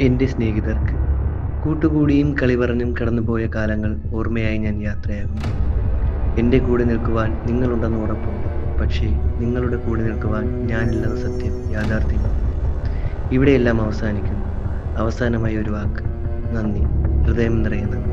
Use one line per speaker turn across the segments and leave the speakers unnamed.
എൻ്റെ സ്നേഹിതർക്ക് കൂട്ടുകൂടിയും കളി പറഞ്ഞും കടന്നുപോയ കാലങ്ങൾ ഓർമ്മയായി ഞാൻ യാത്രയാകുന്നു. എൻ്റെ കൂടെ നിൽക്കുവാൻ നിങ്ങളുണ്ടെന്ന് ഉറപ്പുണ്ട്. പക്ഷേ നിങ്ങളുടെ കൂടെ നിൽക്കുവാൻ ഞാനില്ലെന്ന സത്യം യാഥാർത്ഥ്യമാണ്. ഇവിടെയെല്ലാം അവസാനിക്കുന്നു. അവസാനമായി ഒരു വാക്ക്: നന്ദി. ഹൃദയം നിറയെ നന്ദി.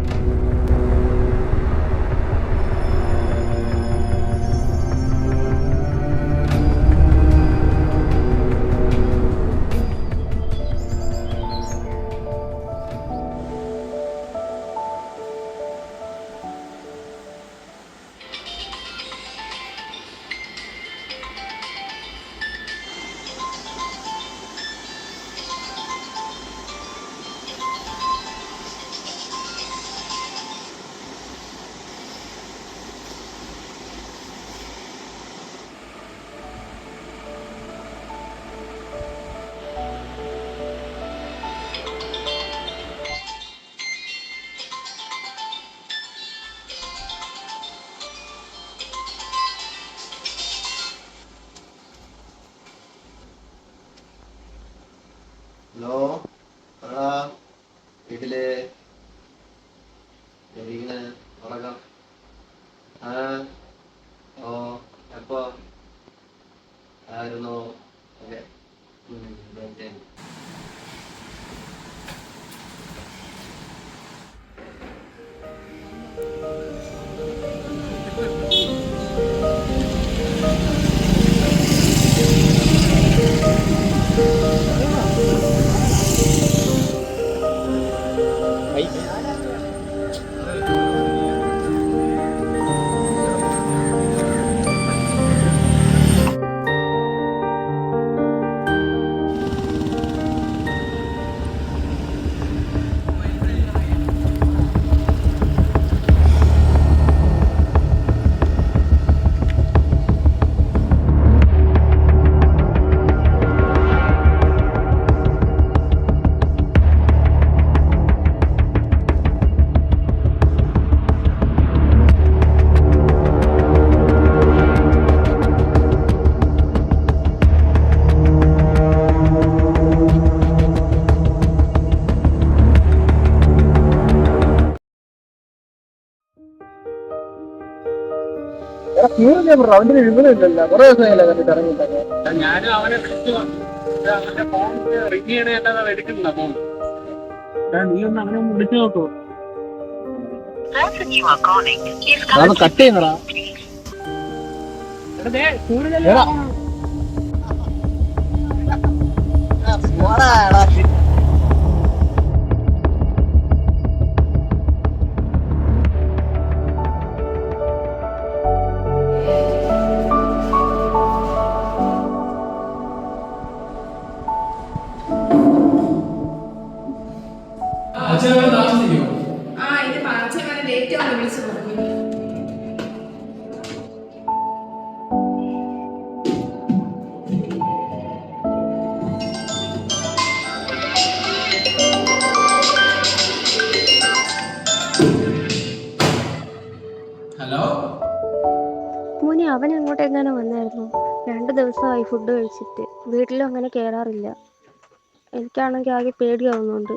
ഹലോ, പറടാ. വീട്ടില് ഇങ്ങനെ ഉറങ്ങാം. ആ, ഓ, എപ്പോ ആയിരുന്നു? ഓക്കെ. ഓക്കെ.
അവന്റെ വിവരമില്ലല്ലോ, കുറെ ദിവസമായില്ല കണ്ടിട്ട് ഇറങ്ങിയിട്ടൊക്കെ.
ഞാനും അവനെ അവന്റെ ഫോൺ റിങ് ചെയ്യണേണ്ടത് അത് എടുക്കുന്നില്ല ഫോൺ. നീ ഒന്ന് അവനെ ഒന്ന് വിളിച്ചു നോക്കൂ.
കട്ട് ചെയ്യുന്നടാ.
ഇത് പാച്ചവരെ ലേറ്റ് ആണ് വിളിച്ചു പറഞ്ഞു.
ഹലോ
മോനെ, അവൻ അങ്ങോട്ട് എങ്ങനെ വന്നായിരുന്നു? 2 ദിവസമായി ഫുഡ് കഴിച്ചിട്ട്. വീട്ടിലും അങ്ങനെ കയറാറില്ല. എനിക്കാണെങ്കിൽ ആകെ പേടിയാവുന്നുണ്ട്.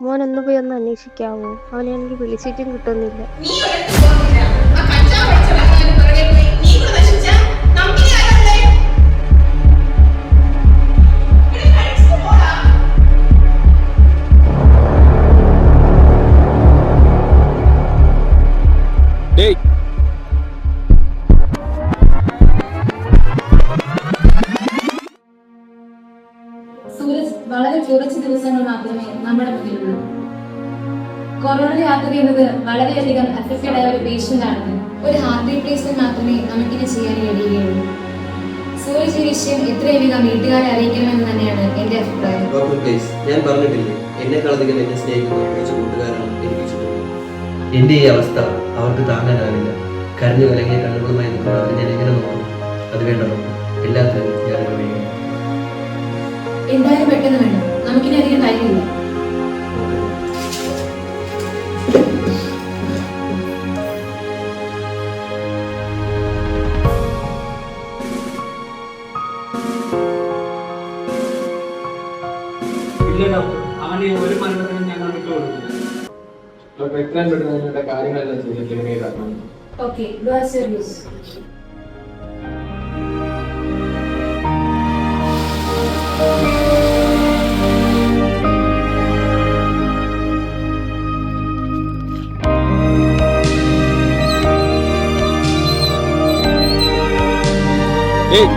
മോനൊന്ന് പോയി ഒന്ന് അന്വേഷിക്കാവോ? അവനെ എനിക്ക് വിളിച്ചിട്ടും കിട്ടുന്നില്ല.
നീ ഒരിടത്തും പോകുന്നില്ല. ആ കഞ്ചാവ് പഠിച്ച ഭർത്താവിന്റെ പുറകെ പോയി നീ കൂടെ നശിച്ചാ നമുക്കിനി ആരാളെ? ഇവിടെ കഴിച്ചിട്ട് പോടാ.
സൂരജ്, വളരെ കുറച്ച് ദിവസങ്ങൾ മാത്രമേ നമ്മുടെ മുന്നിലുള്ളൂ. കൊറോണ യാത്ര ചെയ്യുന്നത് വളരെയധികം അഫക്റ്റഡ് ആയ ഒരു പേഷ്യന്റ് ആണെന്ന് ഒരു ഹാർട്ട് റീപ്ലേസ്മെന്റ് മാത്രമേ നമുക്കിനി ചെയ്യാൻ കഴിയുകയുള്ളൂ. സൂരജ് ഈ വിഷയം എത്രയും വേഗം വീട്ടുകാരെ അറിയിക്കണമെന്ന് തന്നെയാണ് എന്റെ അഭിപ്രായം.
ഡോക്ടർ പ്ലീസ്, ഞാൻ പറഞ്ഞിട്ടില്ലേ, എന്നെക്കാളധികം എന്നെ സ്നേഹിക്കുന്ന കുറച്ച് കൂട്ടുകാരാണ് എനിക്ക് ചുറ്റും. എൻ്റെ ഈ അവസ്ഥ അവർക്ക് താങ്ങാനാവില്ല. കരഞ്ഞു കലങ്ങിയ കണ്ണുകളുമായി നിൽക്കുന്നവർ ഞാൻ എങ്ങനെ നോക്കും? അത് വേണ്ട ഡോക്ടർ, എല്ലാത്തിനും ഞാൻ ഉപയോഗിക്കും.
എന്തായാലും പെട്ടെന്ന് വേണം, നമുക്കിനി അധികം ടൈമില്ല.
ഇല്ല ഡോക്ടർ, അവൻ ആദ്യം ഒരു മരണത്തിനും ഞങ്ങൾ വിട്ടുകൊടുക്കുന്നത്.
ഡോക്ടർ എത്രയും പെട്ടെന്ന് നിങ്ങളുടെ കാര്യങ്ങളെല്ലാം ചെയ്ത് ക്ലിയർ ചെയ്താക്കണം.
Okay, do as your use.
ഏയ്